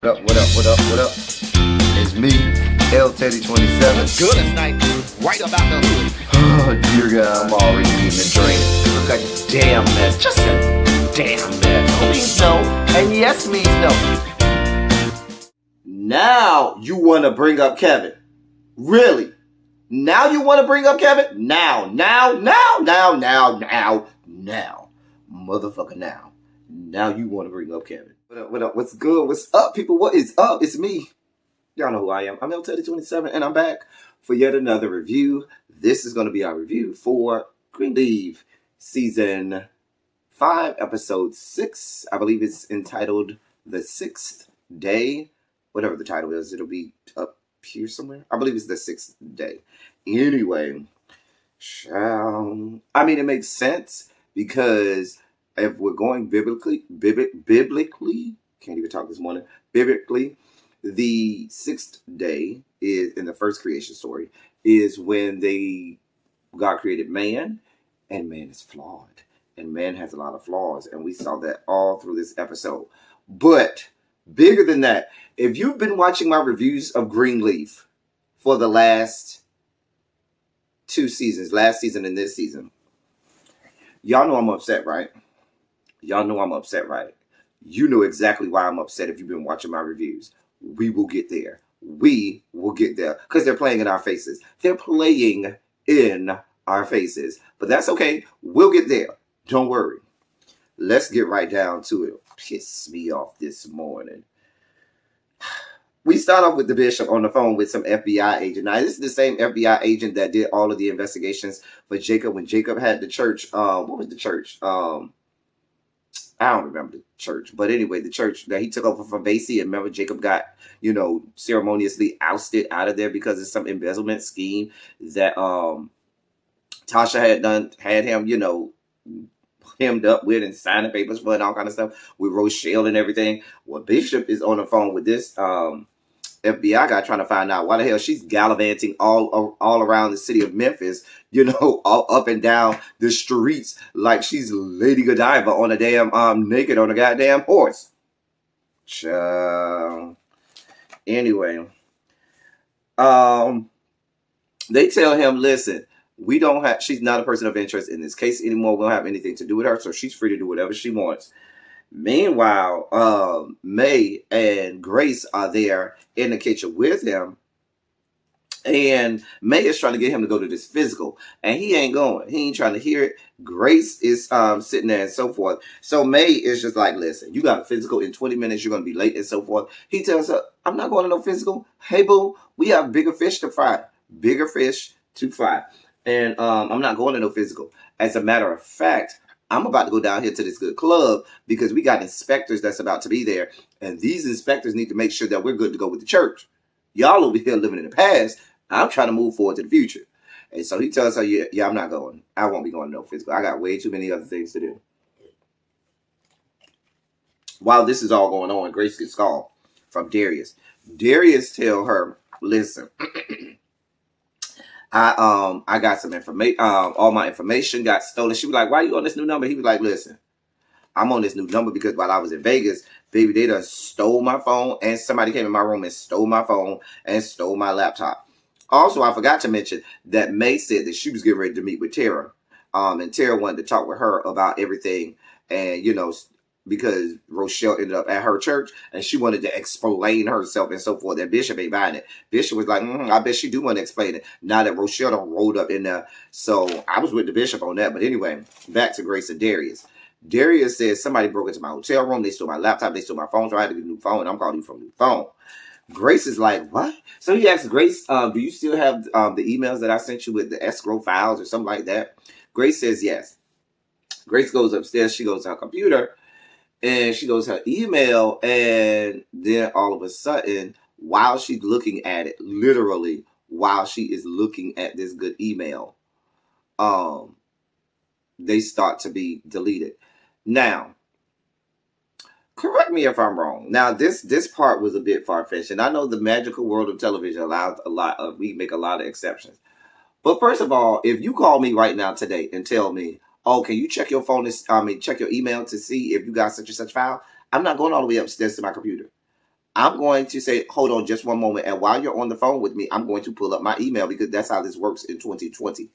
What up, what up, what up, what up? It's me, L Teddy 27. Good as night, right about the hood. Oh, dear God, I'm already eating a drink. Look at a damn mess, just a damn mess. No means no, and yes means no. Now you want to bring up Kevin. Really? Now you want to bring up Kevin? Now. Motherfucker, now. Now you want to bring up Kevin. What up, what's good? What's up, people? What is up? It's me. Y'all know who I am. I'm L Teddy 27, and I'm back for yet another review. This is going to be our review for Greenleaf Season 5, Episode 6. I believe it's entitled The Sixth Day. Whatever the title is, it'll be up here somewhere. I believe it's The Sixth Day. Anyway, it makes sense because if we're going biblically, can't even talk this morning, biblically, the sixth day is, in the first creation story, is when God created man, and man is flawed, and man has a lot of flaws, and we saw that all through this episode. But bigger than that, if you've been watching my reviews of Greenleaf for the last two seasons, last season and this season, y'all know I'm upset, right? Y'all know I'm upset, right? You know exactly why I'm upset if you've been watching my reviews. We will get there. We will get there. Because they're playing in our faces. They're playing in our faces. But that's okay. We'll get there. Don't worry. Let's get right down to it. Piss me off this morning. We start off with the bishop on the phone with some FBI agent. Now, this is the same FBI agent that did all of the investigations for Jacob when Jacob had the church. What was the church? I don't remember the church, but anyway, the church that he took over from Basie, and remember Jacob got, ceremoniously ousted out of there because of some embezzlement scheme that Tasha had him, hemmed up with and signing the papers for and all kind of stuff with Rochelle and everything. Well, Bishop is on the phone with this FBI guy trying to find out why the hell she's gallivanting all around the city of Memphis, all up and down the streets like she's Lady Godiva on a damn naked on a goddamn horse. Anyway, they tell him, listen, she's not a person of interest in this case anymore. We don't have anything to do with her, so she's free to do whatever she wants. Meanwhile, May and Grace are there in the kitchen with him, and May is trying to get him to go to this physical, and he ain't going. He ain't trying to hear it. Grace is sitting there and so forth. So May is just like, listen, you got a physical in 20 minutes. You're going to be late and so forth. He tells her, I'm not going to no physical. Hey, boo, we have bigger fish to fry. Bigger fish to fry. And I'm not going to no physical. As a matter of fact, I'm about to go down here to this good club because we got inspectors that's about to be there. And these inspectors need to make sure that we're good to go with the church. Y'all over here living in the past. I'm trying to move forward to the future. And so he tells her, yeah, I'm not going. I won't be going to no physical. I got way too many other things to do. While this is all going on, Grace gets called from Darius. Darius tell her, listen, I got some information. All my information got stolen. She was like, why are you on this new number? He was like, listen, I'm on this new number because while I was in Vegas, baby, they done stole my phone, and somebody came in my room and stole my phone and stole my laptop. Also, I forgot to mention that May said that she was getting ready to meet with Tara. And Tara wanted to talk with her about everything. And, because Rochelle ended up at her church and she wanted to explain herself and so forth. And Bishop ain't buying it. Bishop was like, I bet she do want to explain it. Now that Rochelle done rolled up in there. So I was with the Bishop on that. But anyway, back to Grace and Darius. Darius says somebody broke into my hotel room. They stole my laptop. They stole my phone. So I had to get a new phone. I'm calling you from a new phone. Grace is like, what? So he asks Grace, do you still have the emails that I sent you with the escrow files or something like that? Grace says yes. Grace goes upstairs. She goes to her computer. And she goes to her email, and then all of a sudden, while she's looking at it, literally while she is looking at this good email, they start to be deleted. Now, correct me if I'm wrong. Now, this part was a bit far-fetched, and I know the magical world of television allows we make a lot of exceptions. But first of all, if you call me right now today and tell me, oh, can you check your phone, check your email to see if you got such and such file? I'm not going all the way upstairs to my computer. I'm going to say, hold on just one moment. And while you're on the phone with me, I'm going to pull up my email because that's how this works in 2020.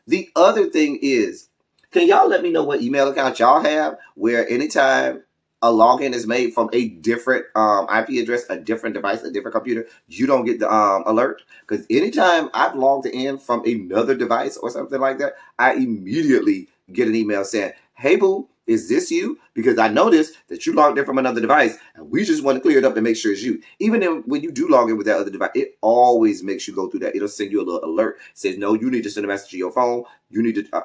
The other thing is, can y'all let me know what email account y'all have where anytime a login is made from a different IP address, a different device, a different computer, you don't get the alert? Because anytime I've logged in from another device or something like that, I immediately get an email saying, hey, boo, is this you? Because I noticed that you logged in from another device and we just want to clear it up to make sure it's you. Even when you do log in with that other device, it always makes you go through that. It'll send you a little alert. It says, no, you need to send a message to your phone. You need to.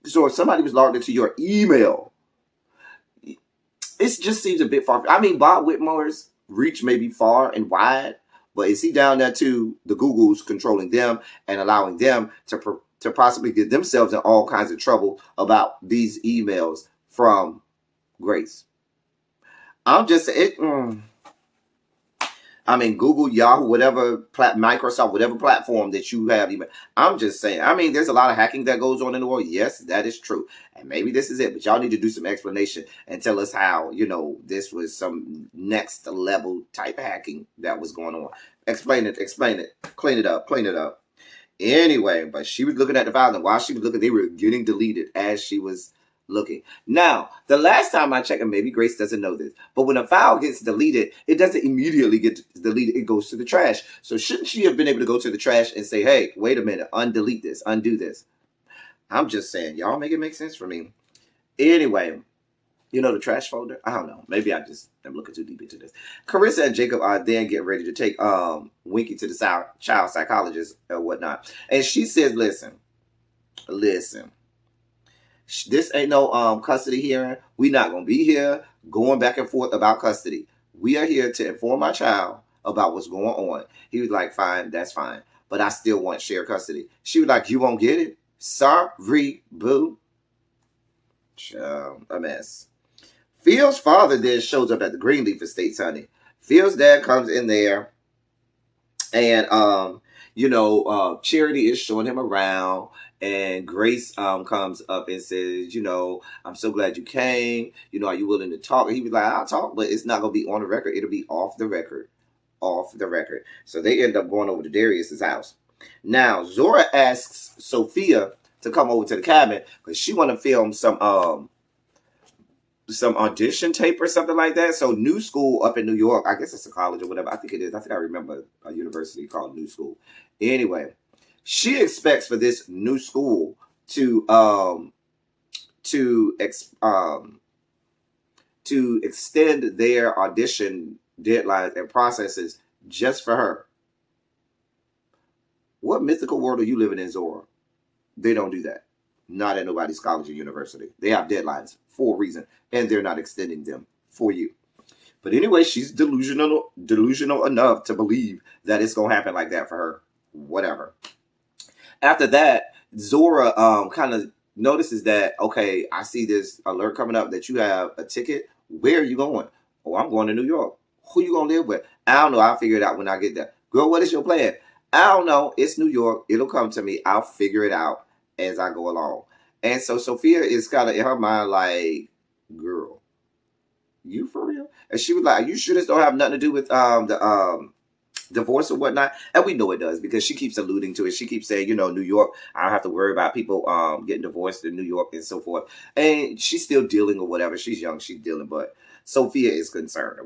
So if somebody was logged into your email, it just seems a bit far. I mean, Bob Whitmore's reach may be far and wide, but is he down there too? The Google's controlling them and allowing them to possibly get themselves in all kinds of trouble about these emails from Grace. I'm just saying. I mean, Google, Yahoo, whatever, Microsoft, whatever platform that you have. Even, I'm just saying. I mean, there's a lot of hacking that goes on in the world. Yes, that is true. And maybe this is it. But y'all need to do some explanation and tell us how, this was some next level type hacking that was going on. Explain it. Clean it up. Anyway, but she was looking at the files, and while she was looking, they were getting deleted as she was looking. Now, the last time I checked, and maybe Grace doesn't know this, but when a file gets deleted, it doesn't immediately get deleted. It goes to the trash. So shouldn't she have been able to go to the trash and say, hey, wait a minute, undelete this, undo this? I'm just saying, y'all make it make sense for me. Anyway, the trash folder? I don't know. Maybe I just am looking too deep into this. Carissa and Jacob are then getting ready to take Winky to the child psychologist or whatnot. And she says, listen, this ain't no custody hearing. We're not going to be here going back and forth about custody. We are here to inform my child about what's going on. He was like, fine, that's fine. But I still want shared custody. She was like, you won't get it? Sorry, boo. A mess. Phil's father then shows up at the Greenleaf Estates, honey. Phil's dad comes in there and, Charity is showing him around. And Grace comes up and says, I'm so glad you came. Are you willing to talk? And he was like, I'll talk, but it's not going to be on the record. It'll be off the record. So they end up going over to Darius's house. Now, Zora asks Sophia to come over to the cabin because she want to film some audition tape or something like that. So New School up in New York, I guess it's a college or whatever. I think it is. I think I remember a university called New School. Anyway, she expects for this new school to extend their audition deadlines and processes just for her. What mythical world are you living in, Zora? They don't do that. Not at nobody's college or university. They have deadlines for a reason, and they're not extending them for you. But anyway, she's delusional enough to believe that it's going to happen like that for her. Whatever. After that, Zora kind of notices that, okay, I see this alert coming up that you have a ticket. Where are you going? Oh, I'm going to New York. Who you going to live with? I don't know. I'll figure it out when I get there. Girl, what is your plan? I don't know. It's New York. It'll come to me. I'll figure it out as I go along. And so Sophia is kind of in her mind like, girl, you for real? And she was like, you sure this don't have nothing to do with the divorce or whatnot? And we know it does because she keeps alluding to it. She keeps saying, New York, I don't have to worry about people getting divorced in New York and so forth. And she's still dealing or whatever. She's young, she's dealing, but Sophia is concerned,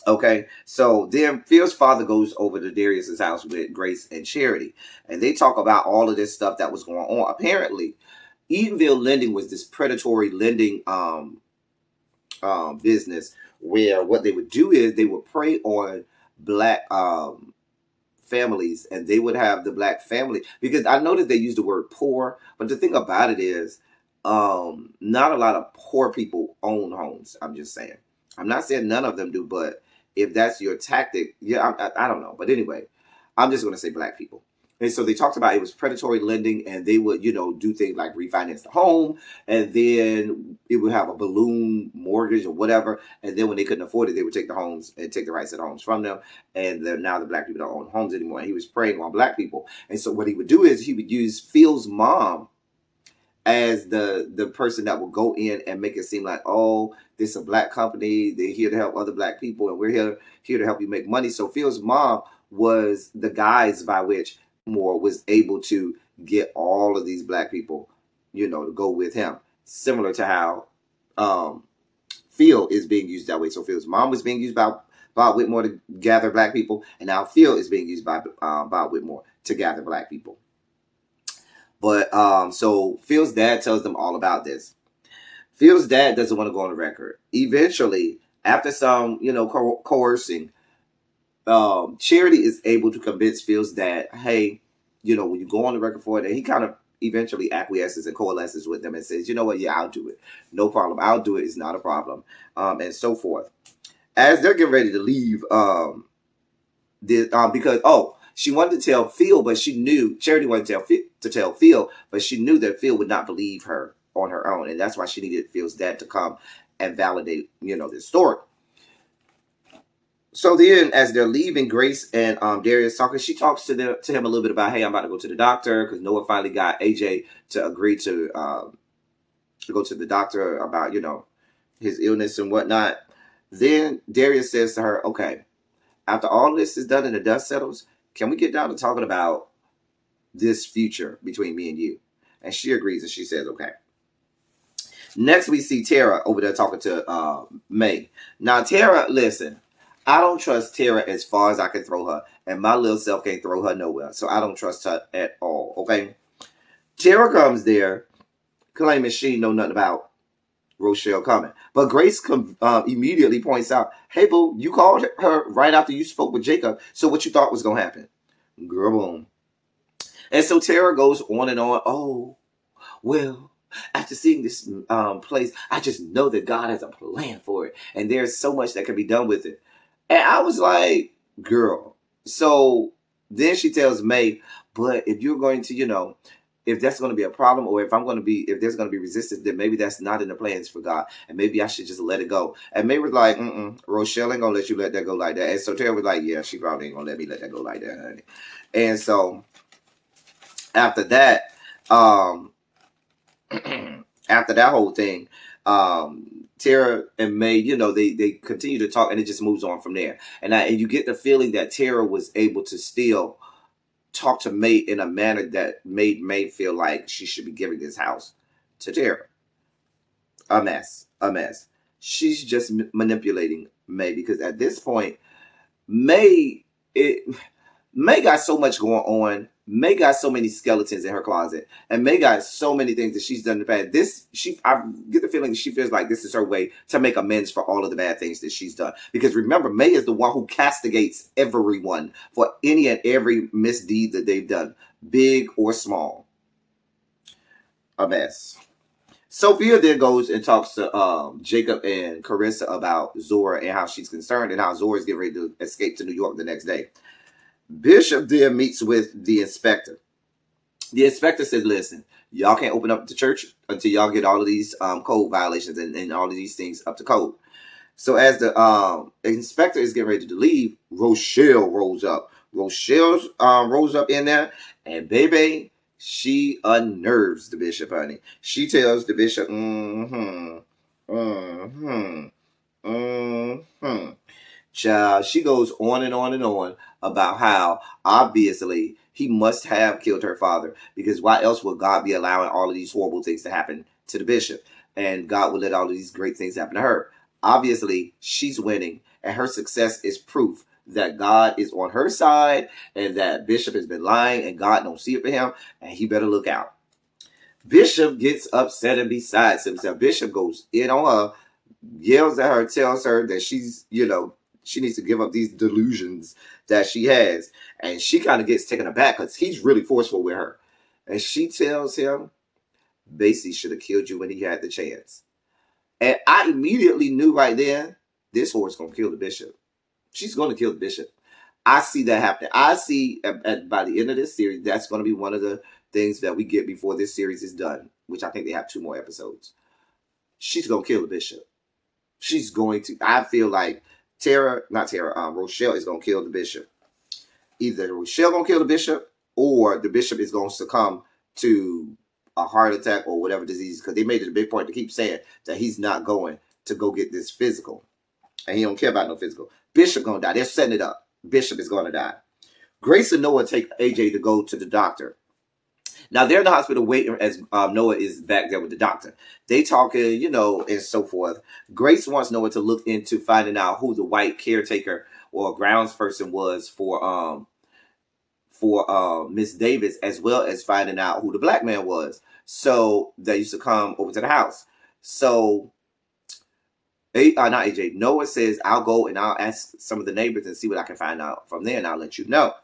Okay, so then Phil's father goes over to Darius's house with Grace and Charity, and they talk about all of this stuff that was going on. Apparently, Edenville Lending was this predatory lending business where what they would do is they would prey on black families, and they would have the black family, because I noticed they use the word poor, but the thing about it is not a lot of poor people own homes. I'm just saying. I'm not saying none of them do, but if that's your tactic, I don't know. But anyway, I'm just going to say black people. And so they talked about it was predatory lending, and they would, do things like refinance the home, and then it would have a balloon mortgage or whatever. And then when they couldn't afford it, they would take the homes and take the rights of the homes from them. And now the black people don't own homes anymore. And he was preying on black people. And so what he would do is he would use Phil's mom as the person that will go in and make it seem like, oh, this is a black company, they're here to help other black people, and we're here to help you make money. So Phil's mom was the guise by which Moore was able to get all of these black people, to go with him, similar to how Phil is being used that way. So Phil's mom was being used by Bob Whitmore to gather black people, and now Phil is being used by Bob Whitmore to gather black people. But so Phil's dad tells them all about this. Phil's dad doesn't want to go on the record. Eventually, after some, coercing, Charity is able to convince Phil's dad, hey, when you go on the record for it, and he kind of eventually acquiesces and coalesces with them and says, you know what, yeah, I'll do it. No problem. I'll do it. It's not a problem. And so forth. As they're getting ready to leave, because, she wanted to tell Phil, but she knew, Charity wanted to tell Phil, but she knew that Phil would not believe her on her own. And that's why she needed Phil's dad to come and validate, this story. So then, as they're leaving, Grace and Darius talking, she talks to him a little bit about, hey, I'm about to go to the doctor, because Noah finally got AJ to agree to go to the doctor about, his illness and whatnot. Then Darius says to her, okay, after all this is done and the dust settles, can we get down to talking about this future between me and you? And she agrees, and she says, okay. Next, we see Tara over there talking to May. Now, Tara, listen, I don't trust Tara as far as I can throw her, and my little self can't throw her nowhere, so I don't trust her at all, okay? Tara comes there claiming she know nothing about Rochelle coming. But Grace immediately points out, hey, boo, you called her right after you spoke with Jacob, so what you thought was going to happen? Girl, boom. And so Tara goes on and on, oh, well, after seeing this place, I just know that God has a plan for it, and there's so much that can be done with it. And I was like, girl. So then she tells May, but if you're going to, if that's going to be a problem, or if there's going to be resistance, then maybe that's not in the plans for God, and maybe I should just let it go. And May was like, Rochelle ain't going to let you let that go like that. And so Tara was like, yeah, she probably ain't going to let me let that go like that, honey. And so after that, after that whole thing, Tara and May, they continue to talk, and it just moves on from there. And you get the feeling that Tara was able to still talk to May in a manner that made May feel like she should be giving this house to Tara. A mess. She's just manipulating May, because at this point, May got so much going on. May got so many skeletons in her closet, and May got so many things that she's done in the past. I get the feeling she feels like this is her way to make amends for all of the bad things that she's done. Because remember, May is the one who castigates everyone for any and every misdeed that they've done, big or small. A mess. Sophia then goes and talks to Jacob and Carissa about Zora and how she's concerned, and how Zora's getting ready to escape to New York the next day. Bishop then meets with the inspector. The inspector said, listen, y'all can't open up the church until y'all get all of these code violations and all of these things up to code. So as the inspector is getting ready to leave, Rochelle rolls up. Rochelle rolls up in there, and baby, she unnerves the bishop, honey. She tells the bishop, Child, she goes on and on and on about how obviously he must have killed her father, because why else would God be allowing all of these horrible things to happen to the bishop, and God would let all of these great things happen to her? Obviously, she's winning, and her success is proof that God is on her side, and that Bishop has been lying, and God don't see it for him, and he better look out. Bishop gets upset and besides himself. Bishop goes in on her, yells at her, tells her that she's, she needs to give up these delusions that she has. And she kind of gets taken aback because he's really forceful with her. And she tells him, basically should have killed you when he had the chance. And I immediately knew right then, this whore's going to kill the bishop. She's going to kill the bishop. I see that happening. I see by the end of this series, that's going to be one of the things that we get before this series is done, which I think they have 2 more episodes. She's going to kill the bishop. She's going to, I feel like Rochelle is going to kill the bishop. Either Rochelle going to kill the bishop, or the bishop is going to succumb to a heart attack or whatever disease, because they made it a big point to keep saying that he's not going to go get this physical. And he don't care about no physical. Bishop gonna die. They're setting it up. Bishop is gonna die. Grace and Noah take AJ to go to the doctor. Now they're in the hospital waiting as Noah is back there with the doctor. They talking, and so forth. Grace wants Noah to look into finding out who the white caretaker or grounds person was for Miss Davis, as well as finding out who the black man was. So they used to come over to the house. So not AJ, Noah says, I'll go and I'll ask some of the neighbors and see what I can find out from there, and I'll let you know.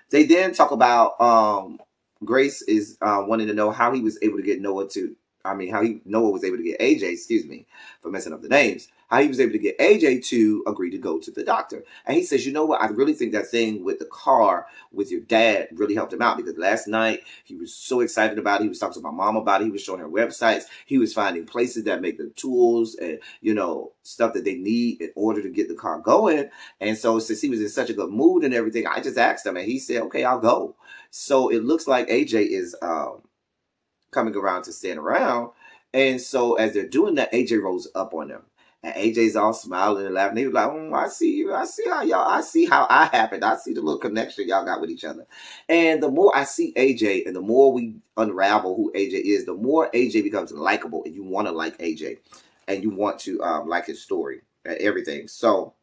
They then talk about Grace is wanting to know how he was able to get Noah Noah was able to get AJ, excuse me for messing up the names, how he was able to get AJ to agree to go to the doctor. And he says, you know what, I really think that thing with the car with your dad really helped him out, because last night he was so excited about it. He was talking to my mom about it. He was showing her websites. He was finding places that make the tools and, stuff that they need in order to get the car going. And so since he was in such a good mood and everything, I just asked him and he said, okay, I'll go. So it looks like AJ is coming around to stand around. And so as they're doing that, AJ rolls up on them. And AJ's all smiling and laughing. He was like, I see you. I see how I happened. I see the little connection y'all got with each other. And the more I see AJ and the more we unravel who AJ is, the more AJ becomes likable, and you want to like AJ and you want to like his story and everything. So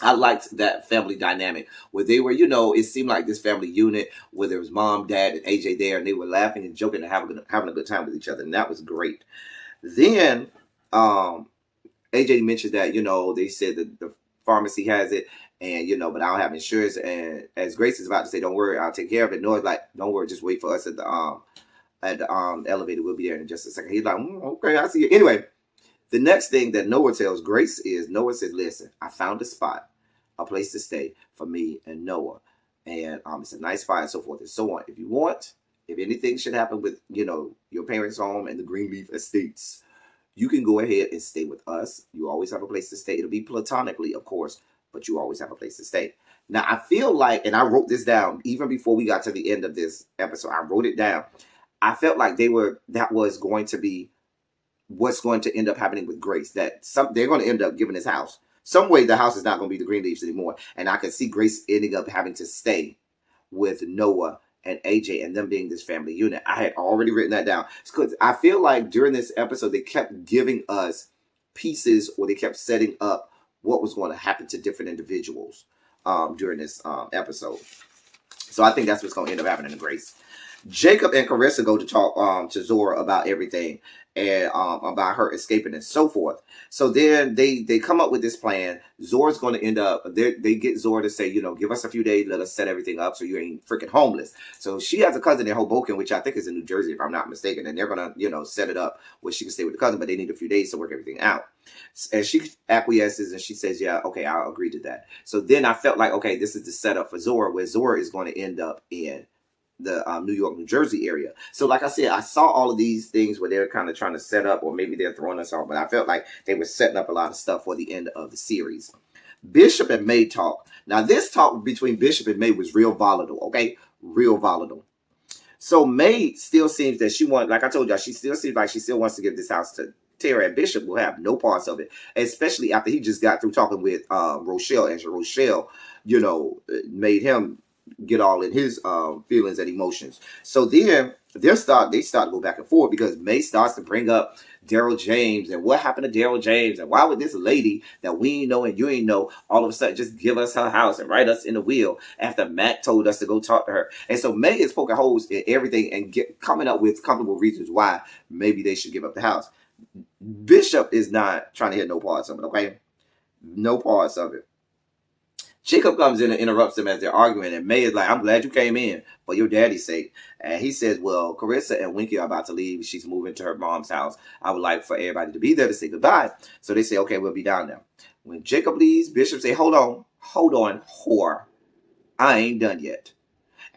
I liked that family dynamic where they were, it seemed like this family unit where there was mom, dad, and AJ there, and they were laughing and joking and having a good time with each other. And that was great. Then AJ mentioned that, they said that the pharmacy has it, and, but I don't have insurance. And as Grace is about to say, don't worry, I'll take care of it. Noah's like, don't worry, just wait for us at the elevator. We'll be there in just a second. He's like, okay, I see you. Anyway, the next thing that Noah tells Grace is, Noah says, listen, I found a spot, a place to stay for me and Noah. And it's a nice spot and so forth and so on. If anything should happen with, your parents' home and the Greenleaf estates, you can go ahead and stay with us. You always have a place to stay. It'll be platonically, of course, but you always have a place to stay. Now, I feel like, and I wrote this down even before we got to the end of this episode, I wrote it down. I felt like that was going to be what's going to end up happening with Grace, that they're going to end up giving this house. Some way the house is not going to be the Greenleafs anymore. And I can see Grace ending up having to stay with Noah and AJ and them being this family unit. I had already written that down. Because I feel like during this episode, they kept giving us pieces, or they kept setting up what was going to happen to different individuals during this episode. So I think that's what's going to end up happening to Grace. Jacob and Carissa go to talk to Zora about everything and about her escaping and so forth. So then they come up with this plan. Zora's going to end up, they get Zora to say, give us a few days, let us set everything up so you ain't freaking homeless. So she has a cousin in Hoboken, which I think is in New Jersey, if I'm not mistaken. And they're going to, set it up where she can stay with the cousin, but they need a few days to work everything out. And she acquiesces and she says, yeah, okay, I'll agree to that. So then I felt like, okay, this is the setup for Zora, where Zora is going to end up in the New York, New Jersey area. So like I said, I saw all of these things where they're kind of trying to set up, or maybe they're throwing us off, but I felt like they were setting up a lot of stuff for the end of the series. Bishop and May talk. Now this talk between Bishop and May was real volatile, okay? Real volatile. So May still seems that like I told y'all, she still seems like she still wants to give this house to Tara, and Bishop will have no parts of it, especially after he just got through talking with Rochelle, and Rochelle, made him get all in his feelings and emotions. So then they start to go back and forth, because May starts to bring up Daryl James and what happened to Daryl James, and why would this lady that we ain't know and you ain't know all of a sudden just give us her house and write us in the will after Matt told us to go talk to her. And so May is poking holes in everything and coming up with comfortable reasons why maybe they should give up the house. Bishop is not trying to hear no parts of it, okay? No parts of it. Jacob comes in and interrupts them as they're arguing, and May is like, I'm glad you came in for your daddy's sake. And he says, well, Carissa and Winky are about to leave. She's moving to her mom's house. I would like for everybody to be there to say goodbye. So they say, okay, we'll be down there. When Jacob leaves, Bishop say, hold on, whore. I ain't done yet.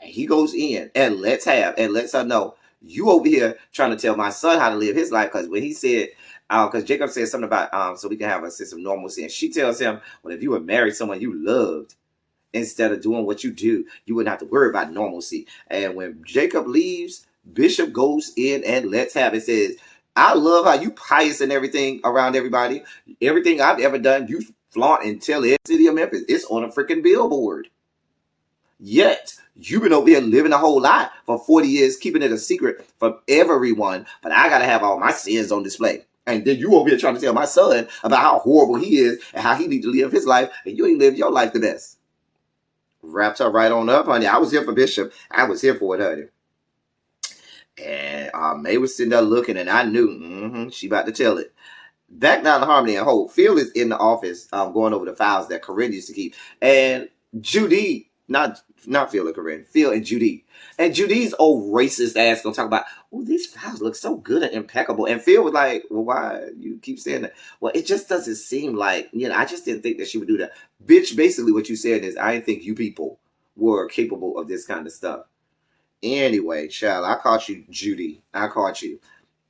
And he goes in and lets her know, you over here trying to tell my son how to live his life. Because when he said, because Jacob said something about so we can have a sense of normalcy, and she tells him, well, if you would marry someone you loved instead of doing what you do, you wouldn't have to worry about normalcy. And when Jacob leaves, Bishop goes in and lets have it. Says, I love how you pious and everything around everybody. Everything I've ever done, you flaunt and tell the city of Memphis. It's on a freaking billboard. Yet, you've been over here living a whole lot for 40 years, keeping it a secret from everyone. But I got to have all my sins on display. And then you over here trying to tell my son about how horrible he is and how he needs to live his life. And you ain't lived your life the best. Wrapped her right on up, honey. I was here for Bishop. I was here for it, honey. And May was sitting there looking, and I knew she about to tell it. Back down to Harmony and Hope. Phil is in the office going over the files that Corinne used to keep. And Judy, not Phil and Corinne, Phil and Judy. And Judy's old racist ass gonna talk about, oh, these files look so good and impeccable. And Phil was like, well, why you keep saying that? Well, it just doesn't seem like, I just didn't think that she would do that. Bitch, basically what you said is, I didn't think you people were capable of this kind of stuff. Anyway, child, I caught you, Judy. I caught you.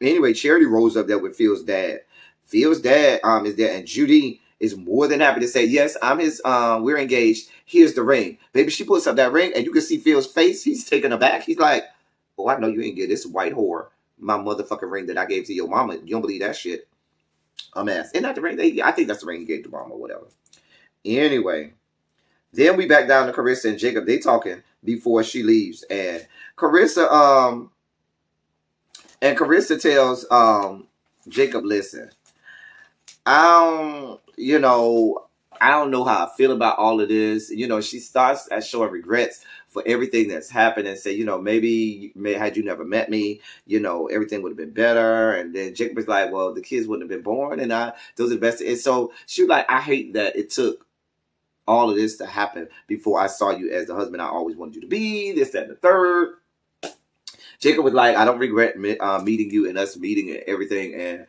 Anyway, Charity rolls up there with Phil's dad. Phil's dad is there, and Judy is more than happy to say, yes, I'm his, we're engaged. Here's the ring. Baby, she puts up that ring, and you can see Phil's face. He's taken aback. He's like, oh, I know you ain't get this white whore my motherfucking ring that I gave to your mama. You don't believe that shit? A mess. Isn't that the ring? I think that's the ring you gave to mama or whatever. Anyway, then we back down to Carissa and Jacob. They talking before she leaves. And Carissa tells Jacob, listen, I don't know how I feel about all of this. She starts at showing regrets for everything that's happened and say, maybe had you never met me, everything would have been better. And then Jacob was like, well, the kids wouldn't have been born, and those invested. And so she was like, I hate that it took all of this to happen before I saw you as the husband I always wanted you to be, this, that, and the third. Jacob was like, I don't regret meeting you and us meeting and everything. And,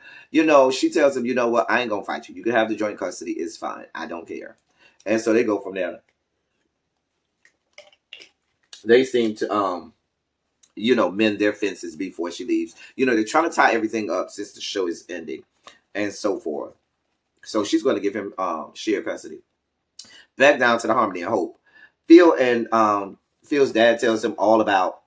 she tells him, you know what? I ain't going to fight you. You can have the joint custody. It's fine. I don't care. And so they go from there. They seem to, mend their fences before she leaves. They're trying to tie everything up since the show is ending and so forth. So she's going to give him shared custody. Back down to the Harmony and Hope. Phil and Phil's dad tells him all about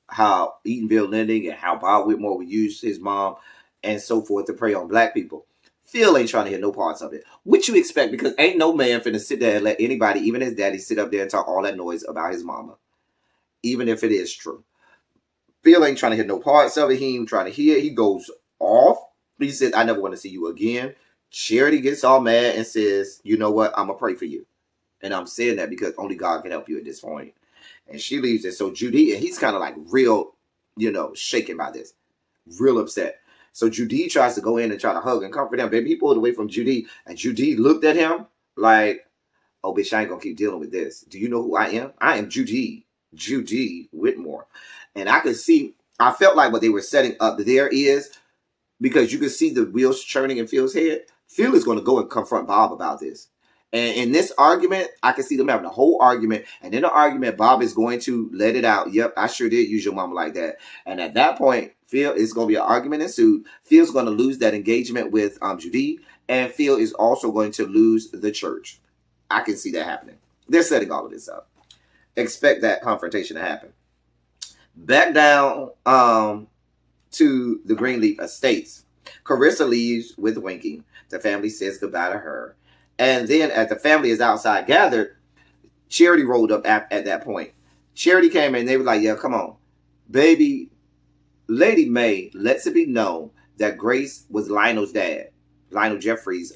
how Edenville Lending and how Bob Whitmore would use his mom and so forth to prey on black people. Phil ain't trying to hear no parts of it. What you expect? Because ain't no man finna sit there and let anybody, even his daddy, sit up there and talk all that noise about his mama. Even if it is true. Phil ain't trying to hear no parts of it. He ain't trying to hear. He goes off. He says, I never want to see you again. Charity gets all mad and says, you know what? I'm going to pray for you. And I'm saying that because only God can help you at this point. And she leaves it. So Judy, and he's kind of like real, shaken by this. Real upset. So Judy tries to go in and try to hug and comfort him. Baby, he pulled away from Judy. And Judy looked at him like, oh, bitch, I ain't going to keep dealing with this. Do you know who I am? I am Judy Whitmore. And I felt like what they were setting up there is, because you could see the wheels churning in Phil's head. Phil is going to go and confront Bob about this. And in this argument, I can see them having a whole argument. And in the argument, Bob is going to let it out. Yep, I sure did use your mama like that. And at that point, Phil is going to be an argument ensued. Phil's going to lose that engagement with Judy. And Phil is also going to lose the church. I can see that happening. They're setting all of this up. Expect that confrontation to happen. Back down to the Greenleaf Estates. Carissa leaves with Winky. The family says goodbye to her. And then as the family is outside gathered, Charity rolled up at that point. Charity came in and they were like, yeah, come on. Baby, Lady May lets it be known that Grace was Lionel's dad. Lionel Jeffries,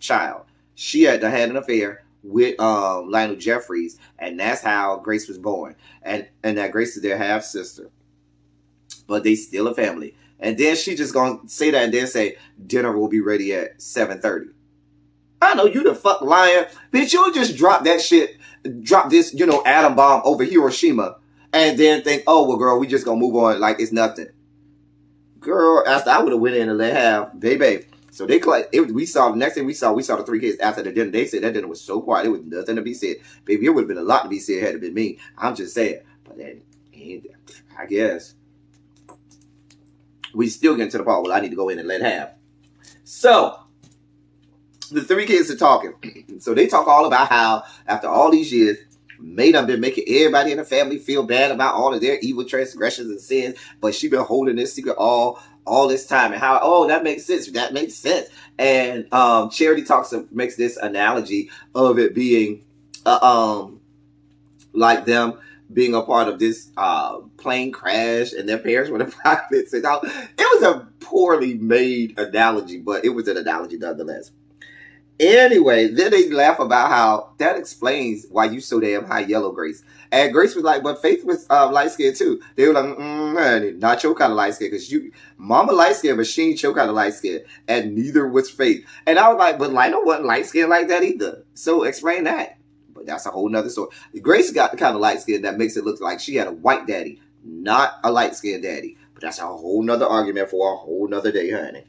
child. She had an affair with Lionel Jeffries, and that's how Grace was born. And that Grace is their half-sister. But they still a family. And then she just gonna say that and then say, dinner will be ready at 7:30. I know you the fuck liar. Bitch, you'll just drop that shit, drop this, atom bomb over Hiroshima, and then think, oh, well, girl, we just gonna move on like it's nothing. Girl, after I would have went in and let have, baby. So next thing we saw the three kids after the dinner. They said that dinner was so quiet, it was nothing to be said. Baby, it would have been a lot to be said had it been me. I'm just saying. But then, I guess. We still getting to the part where I need to go in and let have. So, the three kids are talking. So they talk all about how, after all these years, May done been making everybody in the family feel bad about all of their evil transgressions and sins, but she been holding this secret all this time. And how, oh, that makes sense. That makes sense. And Charity makes this analogy of it being like them being a part of this plane crash and their parents were the pilots. And all. It was a poorly made analogy, but it was an analogy nonetheless. Anyway, then they laugh about how that explains why you so damn high yellow, Grace. And Grace was like, but Faith was light-skinned too. They were like, honey, not your kind of light-skinned, because mama light-skinned, but she ain't your kind of light-skinned. And neither was Faith. And I was like, but Lionel wasn't light-skinned like that either. So explain that. But that's a whole nother story. Grace got the kind of light-skinned that makes it look like she had a white daddy, not a light-skinned daddy. But that's a whole nother argument for a whole nother day, honey.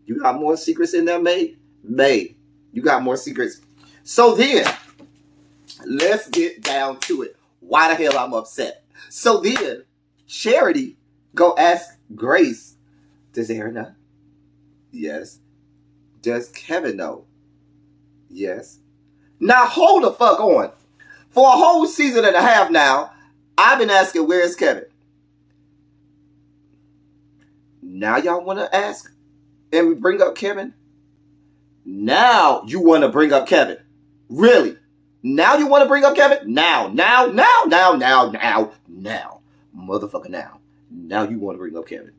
You got more secrets in there, May? May. You got more secrets. So then, let's get down to it. Why the hell I'm upset? So then, Charity go ask Grace, does Aaron know? Yes. Does Kevin know? Yes. Now hold the fuck on. For a whole season and a half now, I've been asking, where's Kevin? Now y'all want to ask and bring up Kevin? Now you want to bring up Kevin. Really? Now you want to bring up Kevin? Now. Motherfucker now. Now you want to bring up Kevin.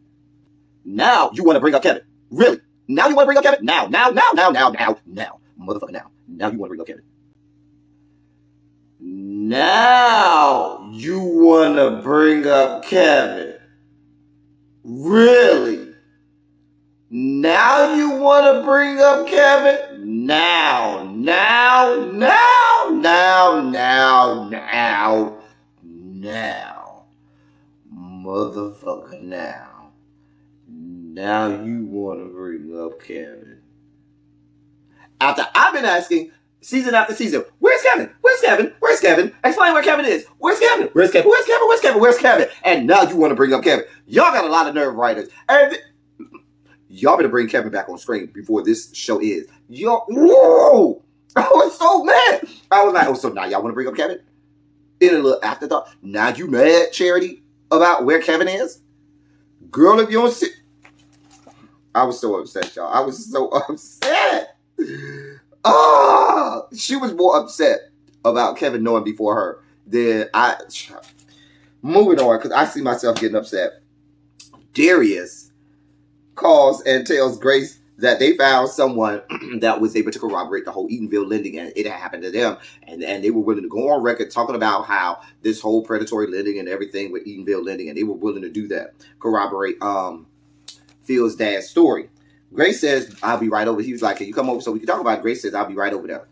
Now you want to bring up Kevin. Really? Now you want to bring up Kevin? Now. Motherfucker now. Now you want to bring up Kevin. Now you want to bring up Kevin. Really? Now you want to bring up Kevin? Now. Motherfucker now. Now you want to bring up Kevin. After I've been asking season after season, where's Kevin? Where's Kevin? Where's Kevin? Explain where Kevin is. Where's Kevin? Where's Kevin? Where's Kevin? Where's Kevin? Where's Kevin? And now you want to bring up Kevin. Y'all got a lot of nerve writers. And y'all better bring Kevin back on screen before this show is. Whoa! I was so mad. I was like, oh, so now y'all want to bring up Kevin? In a little afterthought. Now you mad, Charity, about where Kevin is? Girl, if you don't see... I was so upset, y'all. I was so upset. She was more upset about Kevin knowing before her than I... Moving on, because I see myself getting upset. Darius calls and tells Grace that they found someone that was able to corroborate the whole Edenville Lending, and it had happened to them, and they were willing to go on record talking about how this whole predatory lending and everything with Edenville Lending, and they were willing to do that, corroborate Phil's dad's story. Grace says, I'll be right over. He was like, can you come over so we can talk about it? Grace says, I'll be right over there.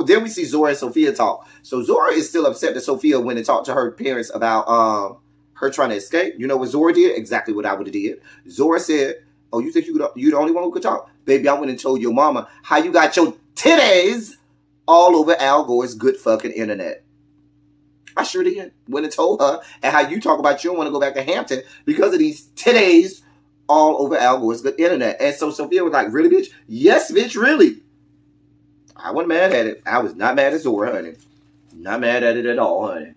Then we see Zora and Sophia talk. So Zora is still upset that Sophia went and talked to her parents about her trying to escape. You know what Zora did? Exactly what I would have did. Zora said, oh, you think you the only one who could talk? Baby, I went and told your mama how you got your titties all over Al Gore's good fucking internet. I sure did. Went and told her, and how you talk about you don't want to go back to Hampton because of these titties all over Al Gore's good internet. And so Sophia was like, really, bitch? Yes, bitch, really. I wasn't mad at it. I was not mad at Zora, honey. Not mad at it at all, honey.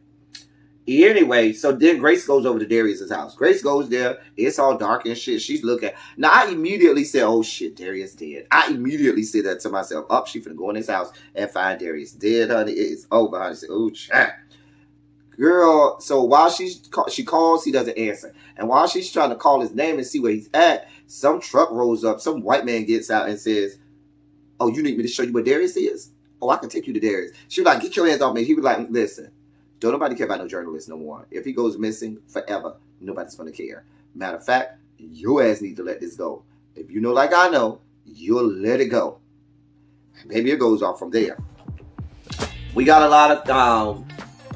Anyway, so then Grace goes over to Darius's house. Grace goes there. It's all dark and shit. She's looking. Now, I immediately said, oh, shit, Darius dead. I immediately said that to myself. Up, she finna go in his house and find Darius dead, honey. It's over, honey. I said, oh, chat. Girl, so while she calls, he doesn't answer. And while she's trying to call his name and see where he's at, some truck rolls up. Some white man gets out and says, oh, you need me to show you where Darius is? Oh, I can take you to Darius. She was like, get your hands off me. He was like, listen, don't nobody care about no journalist no more. If he goes missing forever, nobody's going to care. Matter of fact, your ass need to let this go. If you know like I know, you'll let it go. Maybe it goes off from there. We got a lot of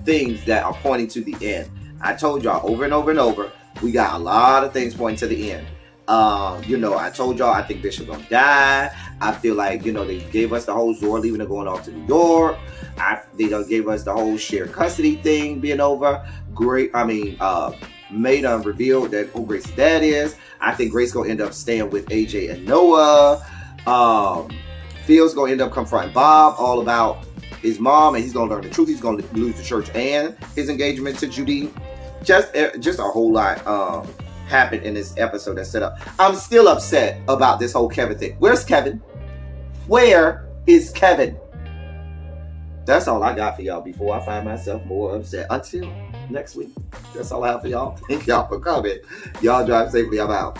things that are pointing to the end. I told y'all over and over and over, we got a lot of things pointing to the end. I told y'all I think Bishop gonna die. I feel like, they gave us the whole Zora leaving and going off to New York. They gave us the whole shared custody thing being over. May done revealed that who Grace's dad is. I think Grace gonna end up staying with AJ and Noah. Phil's gonna end up confronting Bob all about his mom, and he's gonna learn the truth. He's gonna lose the church and his engagement to Judy. Just a whole lot happened in this episode that's set up. I'm still upset about this whole Kevin thing. Where's Kevin? Where is Kevin? That's all I got for y'all before I find myself more upset. Until next week, that's all I have for y'all. Thank y'all for coming. Y'all drive safely. I'm out.